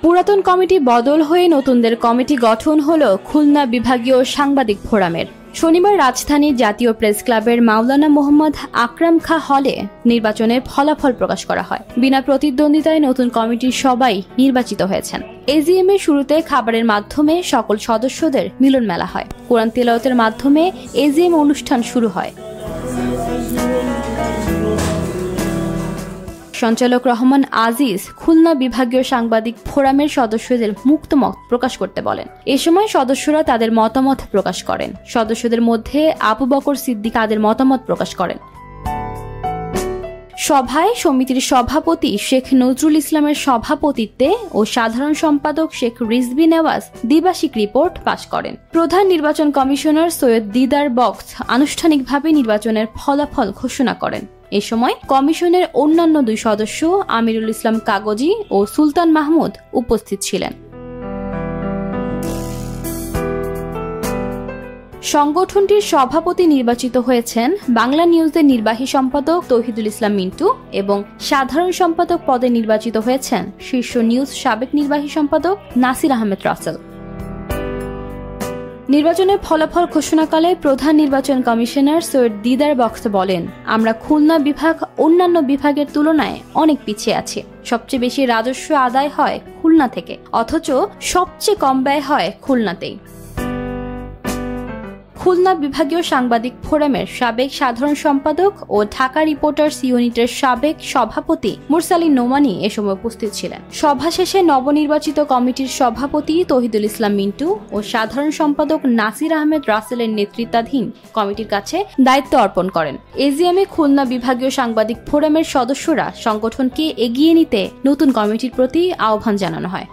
পুরাতন কমিটি বদল হয়ে নতুনদের কমিটি গঠন হলো খুলনা বিভাগীয় সাংবাদিক ফোরামের। শনিবার রাজধানীর জাতীয় প্রেস ক্লাবের মাওলানা মোহাম্মদ আকরাম খাঁ হলে নির্বাচনের ফলাফল প্রকাশ করা হয়। বিনা প্রতিদ্বন্দ্বিতায় নতুন কমিটির সবাই নির্বাচিত হয়েছেন। এজিএম এর শুরুতে খাবারের মাধ্যমে সকল সদস্যদের মিলন মেলা হয়। কোরআন তিলাওয়াতের মাধ্যমে এজিএম অনুষ্ঠান শুরু হয়। সঞ্চালক রহমান আজিজ খুলনা বিভাগীয় সাংবাদিক ফোরামের সদস্যদের মুক্ত মত প্রকাশ করতে বলেন। এ সময় সদস্যরা তাদের মতামত প্রকাশ করেন। সদস্যদের মধ্যে আবু বকর সিদ্দিক তাদের মতামত প্রকাশ করেন। সভায় সমিতির সভাপতি শেখ নজরুল ইসলামের সভাপতিত্বে ও সাধারণ সম্পাদক শেখ রিজভী নেওয়াজ দ্বিবার্ষিক রিপোর্ট পাশ করেন। প্রধান নির্বাচন কমিশনার সৈয়দ দিদার বক্স আনুষ্ঠানিকভাবে নির্বাচনের ফলাফল ঘোষণা করেন। এ সময় কমিশনের অন্যান্য দুই সদস্য আমিরুল ইসলাম কাগজি ও সুলতান মাহমুদ উপস্থিত ছিলেন। সংগঠনটির সভাপতি নির্বাচিত হয়েছেন বাংলা নিউজের নির্বাহী সম্পাদক তৌহিদুল ইসলাম মিন্টু এবং সাধারণ সম্পাদক পদে নির্বাচিত হয়েছেন শীর্ষ নিউজ সাবেক নির্বাহী সম্পাদক নাসির আহমেদ রাসেল। নির্বাচনের ফলাফল ঘোষণাকালে প্রধান নির্বাচন কমিশনার সৈয়দ দিদার বক্স বলেন, আমরা খুলনা বিভাগ অন্যান্য বিভাগের তুলনায় অনেক পিছিয়ে আছি। সবচেয়ে বেশি রাজস্ব আদায় হয় খুলনা থেকে, অথচ সবচেয়ে কম ব্যয় হয় খুলনাতেই। খুলনা বিভাগীয় সাংবাদিক ফোরামের সাবেক সাধারণ সম্পাদক ও ঢাকা রিপোর্টার্স ইউনিটের সাবেক সভাপতি মুরসালিন নোমানী এ সময় উপস্থিত ছিলেন। সভা শেষে নবনির্বাচিত কমিটির সভাপতি তৌহিদুল ইসলাম মিন্টু ও সাধারণ সম্পাদক নাসির আহমেদ রাসেলের নেতৃত্বাধীন কমিটির কাছে দায়িত্ব অর্পণ করেন। এজিএমে খুলনা বিভাগীয় সাংবাদিক ফোরামের সদস্যরা সংগঠনকে এগিয়ে নিতে নতুন কমিটির প্রতি আহ্বান জানানো হয়।